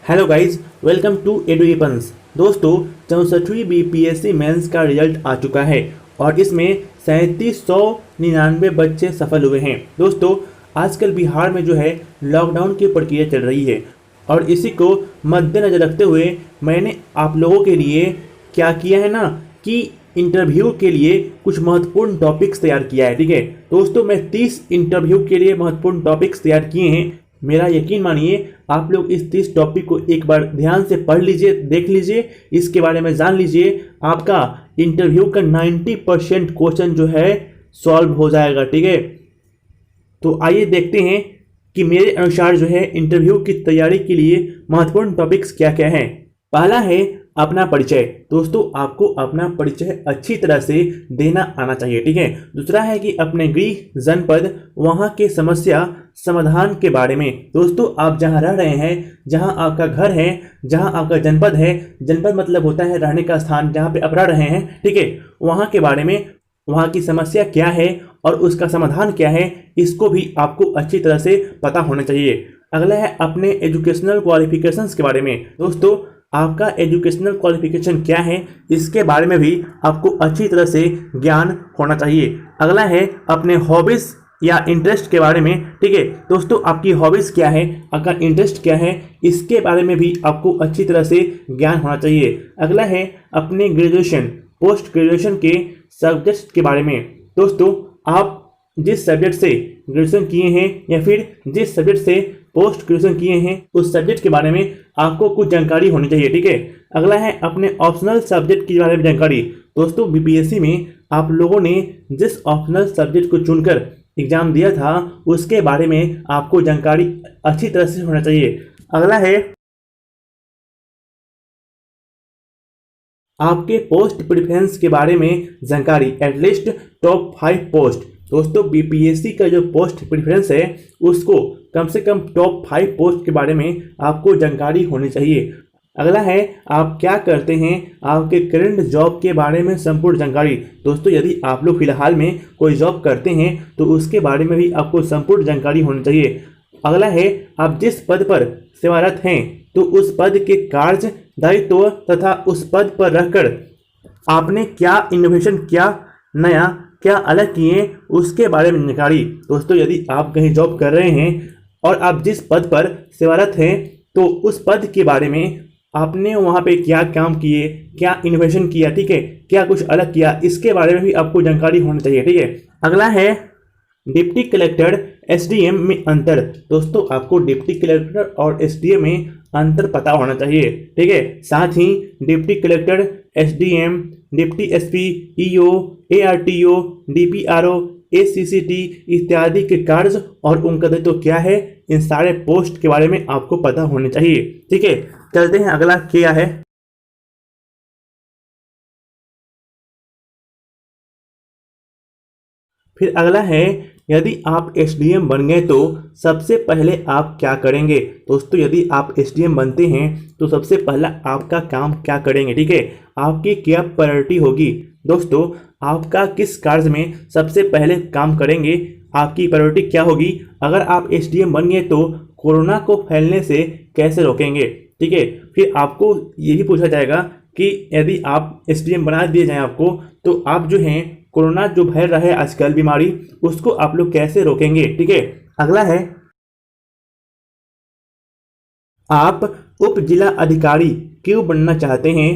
Hello guys, welcome to Eduapans. दोस्तों, 64वीं BPSC mains का रिजल्ट आ चुका है और इसमें 3799 बच्चे सफल हुए हैं। दोस्तों, आजकल बिहार में जो है लॉकडाउन की प्रक्रिया चल रही है और इसी को मद्देनजर रखते हुए मैंने आप लोगों के लिए क्या किया है ना कि इंटरव्यू के लिए कुछ महत्वपूर्ण टॉपिक्स तैयार किया है। ठीक है दोस्तों, मैं 30 इंटरव्यू के लिए महत्वपूर्ण टॉपिक्स तैयार किए हैं। मेरा यकीन मानिए, आप लोग इस 30 टॉपिक को एक बार ध्यान से पढ़ लीजिए, देख लीजिए, इसके बारे में जान लीजिए। आपका इंटरव्यू का 90% क्वेश्चन जो है सॉल्व हो जाएगा। ठीक है, तो आइए देखते हैं कि मेरे अनुसार जो है इंटरव्यू की तैयारी के लिए महत्वपूर्ण टॉपिक्स क्या क्या हैं। पहला है अपना परिचय। दोस्तों, आपको अपना परिचय अच्छी तरह से देना आना चाहिए। ठीक है, दूसरा है कि अपने गृह जनपद वहाँ के समस्या समाधान के बारे में। दोस्तों, आप जहाँ रह रहे हैं, जहाँ आपका घर है, जहाँ आपका जनपद है, जनपद मतलब होता है रहने का स्थान जहाँ पे आप रह रहे हैं। ठीक है, वहाँ के बारे में, वहाँ की समस्या क्या है और उसका समाधान क्या है, इसको भी आपको अच्छी तरह से पता होना चाहिए। अगला है अपने एजुकेशनल क्वालिफिकेशंस के बारे में। दोस्तों, आपका एजुकेशनल क्वालिफिकेशन क्या है, इसके बारे में भी आपको अच्छी तरह से ज्ञान होना चाहिए। अगला है अपने हॉबीज़ या इंटरेस्ट के बारे में। ठीक है दोस्तों, आपकी हॉबीज़ क्या है, आपका इंटरेस्ट क्या है, इसके बारे में भी आपको अच्छी तरह से ज्ञान होना चाहिए। अगला है अपने ग्रेजुएशन पोस्ट ग्रेजुएशन के सब्जेक्ट्स के बारे में। दोस्तों, आप जिस सब्जेक्ट से ग्रेजुएशन किए हैं या फिर जिस सब्जेक्ट से पोस्ट ग्रेजुएशन किए हैं, उस सब्जेक्ट के बारे में आपको कुछ जानकारी होनी चाहिए। ठीक है, अगला है अपने ऑप्शनल सब्जेक्ट के बारे में जानकारी। दोस्तों, बीपीएससी में आप लोगों ने जिस ऑप्शनल सब्जेक्ट को चुनकर एग्जाम दिया था, उसके बारे में आपको जानकारी अच्छी तरह से होना चाहिए। अगला है आपके पोस्ट प्रेफरेंस के बारे में जानकारी, एटलीस्ट टॉप 5 पोस्ट। दोस्तों, बीपीएससी का जो पोस्ट प्रेफरेंस है, उसको कम से कम टॉप 5 पोस्ट के बारे में आपको जानकारी होनी चाहिए। अगला है आप क्या करते हैं, आपके करंट जॉब के बारे में संपूर्ण जानकारी। दोस्तों, यदि आप लोग फिलहाल में कोई जॉब करते हैं तो उसके बारे में भी आपको संपूर्ण जानकारी होनी चाहिए। अगला है आप जिस पद पर सेवारत हैं तो उस पद के कार्य दायित्व तथा उस पद पर रहकर आपने क्या इनोवेशन, क्या नया, क्या अलग किए, उसके बारे में जानकारी। दोस्तों, यदि आप कहीं जॉब कर रहे हैं और आप जिस पद पर सेवारत हैं तो उस पद के बारे में आपने वहाँ पे क्या काम किए, क्या इनोवेशन किया, ठीक है, क्या कुछ अलग किया, इसके बारे में भी आपको जानकारी होनी चाहिए। ठीक है, अगला है डिप्टी कलेक्टर एसडीएम में अंतर। दोस्तों, आपको डिप्टी कलेक्टर और एसडीएम में अंतर पता होना चाहिए। ठीक है, साथ ही deputy collector, SDM, deputy SP, EO, ARTO, DPRO, ACCT इत्यादि के कार्य और उनका दायित्व तो क्या है, इन सारे पोस्ट के बारे में आपको पता होने चाहिए। ठीक है, चलते हैं अगला क्या है। फिर अगला है यदि आप एसडीएम बन गए तो सबसे पहले आप क्या करेंगे। दोस्तों, यदि आप एसडीएम बनते हैं तो सबसे पहला आपका काम क्या करेंगे। ठीक है, आपकी क्या प्रायोरिटी होगी। दोस्तों, आपका किस कार्य में सबसे पहले काम करेंगे, आपकी प्रायोरिटी क्या होगी। अगर आप एसडीएम बन गए तो कोरोना को फैलने से कैसे रोकेंगे। ठीक है, फिर आपको ये भी पूछा जाएगा कि यदि आप एसडीएम बना दिए जाएं आपको, तो आप जो हैं कोरोना जो फैल रहा है आजकल बीमारी, उसको आप लोग कैसे रोकेंगे। ठीक है, अगला है आप उप जिला अधिकारी क्यों बनना चाहते हैं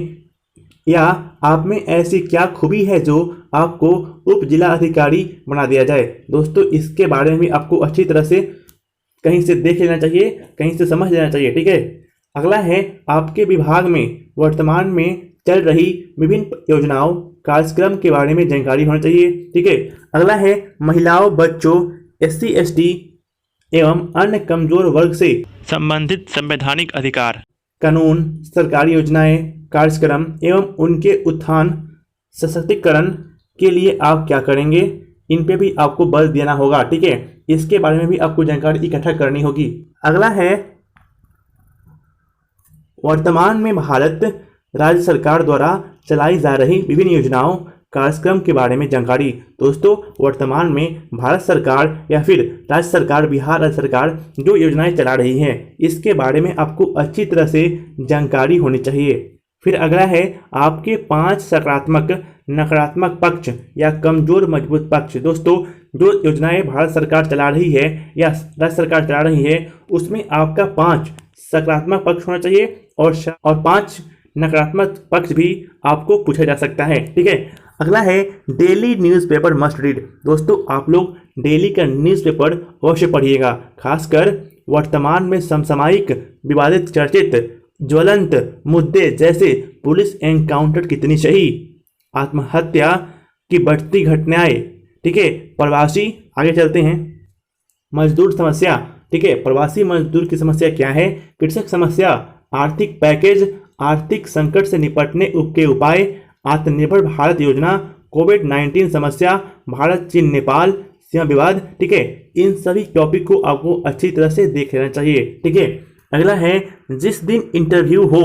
या आप में ऐसी क्या खूबी है जो आपको उप जिला अधिकारी बना दिया जाए। दोस्तों, इसके बारे में भी आपको अच्छी तरह से कहीं से देख लेना चाहिए, कहीं से समझ लेना चाहिए। ठीक है, अगला है आपके विभाग में वर्तमान में चल रही विभिन्न योजनाओं कार्यक्रम के बारे में जानकारी होनी चाहिए। ठीक है, अगला है महिलाओं, बच्चों, एससी एसटी एवं अन्य कमजोर वर्ग से संबंधित संवैधानिक अधिकार, कानून, सरकारी योजनाएं, कार्यक्रम एवं उनके उत्थान सशक्तिकरण के लिए आप क्या करेंगे, इन पे भी आपको बल देना होगा। ठीक है, इसके बारे में भी आपको जानकारी इकट्ठा करनी होगी। अगला है वर्तमान में भारत राज्य सरकार द्वारा चलाई जा रही विभिन्न योजनाओं कार्यक्रम के बारे में जानकारी। दोस्तों, वर्तमान में भारत सरकार या फिर राज्य सरकार, बिहार राज्य सरकार जो योजनाएं चला रही है इसके बारे में आपको अच्छी तरह से जानकारी होनी चाहिए। फिर अगला है आपके 5 सकारात्मक, नकारात्मक पक्ष या कमजोर मजबूत पक्ष। दोस्तों, जो योजनाएं भारत सरकार चला रही है या राज्य सरकार चला रही है उसमें आपका 5 सकारात्मक पक्ष होना चाहिए और 5 नकारात्मक पक्ष भी आपको पूछा जा सकता है। ठीक है। अगला है डेली न्यूज़पेपर मस्ट रीड। दोस्तों, आप लोग डेली का न्यूज़पेपर अवश्य पढ़िएगा, खासकर वर्तमान में समसामयिक, विवादित, चर्चित, ज्वलंत मुद्दे जैसे पुलिस एनकाउंटर कितनी सही, आत्महत्या की बढ़ती घटनाएं, ठीक है, प्रवासी, आगे चलते हैं, मजदूर समस्या, ठीक है, प्रवासी मजदूर की समस्या क्या है, कृषक समस्या, आर्थिक पैकेज, आर्थिक संकट से निपटने के उपाय, आत्मनिर्भर भारत योजना, कोविड-19 समस्या, भारत चीन नेपाल सीमा विवाद। ठीक है, इन सभी टॉपिक को आपको अच्छी तरह से देख लेना चाहिए। ठीक है। अगला है जिस दिन इंटरव्यू हो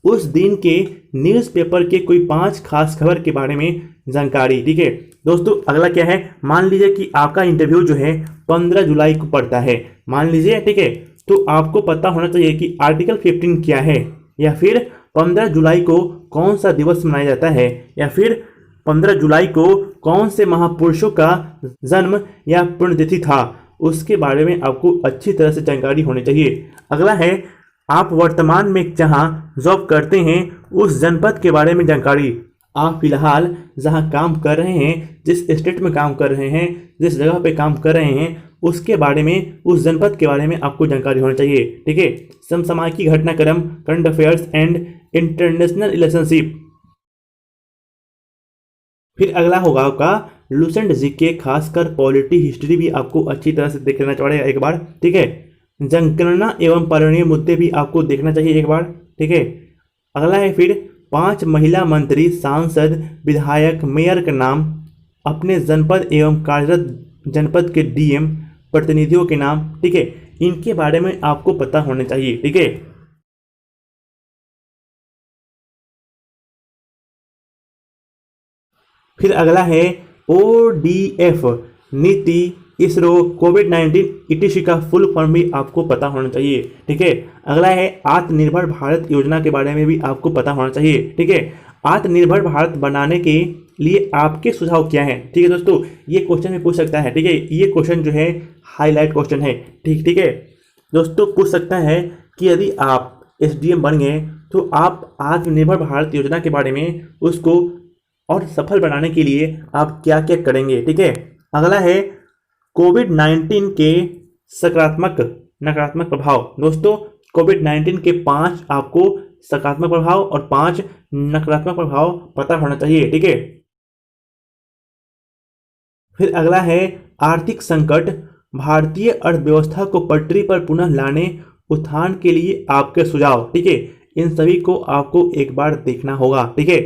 उस दिन के न्यूज़पेपर के कोई 5 खास खबर के बारे में जानकारी। ठीक है दोस्तों, अगला क्या है, मान लीजिए कि आपका इंटरव्यू जो है 15 जुलाई को पड़ता है, मान लीजिए। ठीक है, तो आपको पता होना चाहिए कि आर्टिकल 15 क्या है, या फिर 15 जुलाई को कौन सा दिवस मनाया जाता है, या फिर 15 जुलाई को कौन से महापुरुषों का जन्म या पुण्यतिथि था, उसके बारे में आपको अच्छी तरह से जानकारी होनी चाहिए। अगला है आप वर्तमान में जहां जॉब करते हैं उस जनपद के बारे में जानकारी। आप फिलहाल जहां काम कर रहे हैं, जिस स्टेट में काम कर रहे हैं, जिस जगह पे काम कर रहे हैं, उसके बारे में, उस जनपद के बारे में आपको जानकारी होनी चाहिए। ठीक है। समसामयिक घटनाक्रम, current affairs and international relationship. फिर अगला होगा आपका लूसेंट जीके, खासकर पॉलिटी, हिस्ट्री भी आपको अच्छी तरह से देख लेना पड़ेगा एक बार। ठीक है। जनगणना एवं पर्यावरणीय मुद्दे भी आपको देखना चाहिए एक बार। ठीक है। अगला है फिर 5 महिला मंत्री, सांसद, विधायक, मेयर का नाम, अपने जनपद एवं कार्यरत जनपद के डीएम, प्रतिनिधियों के नाम। ठीक है, इनके बारे में आपको पता होना चाहिए। ठीक है। फिर अगला है ओडीएफ, नीति, इसरो, कोविड-19 ईटीसी का फुल फॉर्म भी आपको पता होना चाहिए। ठीक है। अगला है आत्मनिर्भर भारत योजना के बारे में भी आपको पता होना चाहिए। ठीक है। आत्मनिर्भर भारत बनाने के लिए आपके सुझाव क्या हैं। ठीक है दोस्तों, ये क्वेश्चन भी पूछ सकता है। ठीक है, ये क्वेश्चन जो है हाईलाइट क्वेश्चन है। ठीक है दोस्तों, पूछ सकता है कि यदि आप एसडीएम बन गए तो आप आत्मनिर्भर भारत योजना के बारे में, उसको और सफल बनाने के लिए आप क्या क्या करेंगे। ठीक है। अगला है कोविड-19 के सकारात्मक, नकारात्मक प्रभाव। दोस्तों, कोविड-19 के 5 आपको सकारात्मक प्रभाव और 5 नकारात्मक प्रभाव पता होना चाहिए। ठीक है। फिर अगला है आर्थिक संकट, भारतीय अर्थव्यवस्था को पटरी पर पुनः लाने, उत्थान के लिए आपके सुझाव। ठीक है, इन सभी को आपको एक बार देखना होगा। ठीक है।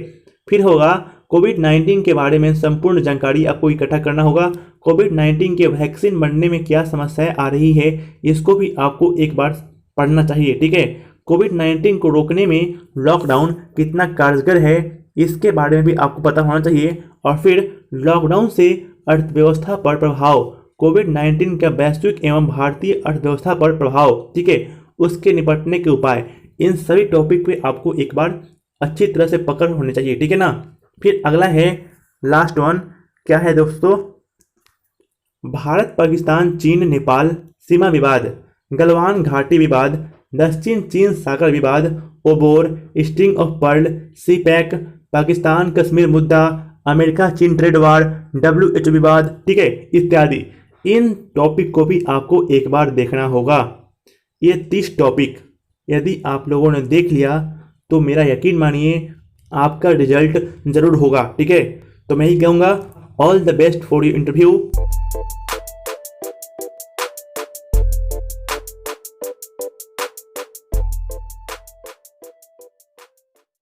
फिर होगा कोविड-19 के बारे में संपूर्ण जानकारी आपको इकट्ठा करना होगा। कोविड-19 के वैक्सीन बनने में क्या समस्याएं आ रही है, इसको भी आपको एक बार पढ़ना चाहिए। ठीक है। कोविड-19 को रोकने में लॉकडाउन कितना कारगर है, इसके बारे में भी आपको पता होना चाहिए। और फिर लॉकडाउन से अर्थव्यवस्था पर प्रभाव, कोविड-19 का वैश्विक एवं भारतीय अर्थव्यवस्था पर प्रभाव, ठीक है, उसके निपटने के उपाय, इन सभी टॉपिक पे आपको एक बार अच्छी तरह से पकड़ होनी चाहिए। ठीक है ना। फिर अगला है लास्ट वन, क्या है दोस्तों, भारत पाकिस्तान चीन नेपाल सीमा विवाद, गलवान घाटी विवाद, दक्षिण चीन सागर विवाद, OBOR, string of pearl, CPEC, Pakistan Kashmir मुद्दा, अमेरिका चीन ट्रेड वार, WHO विवाद, ठीक है, इत्यादि। इन टॉपिक को भी आपको एक बार देखना होगा। ये 30 टॉपिक यदि आप लोगों ने देख लिया तो मेरा यकीन मानिए आपका रिजल्ट जरूर होगा। ठीक है, तो मैं ही कहूँगा all the best for your interview.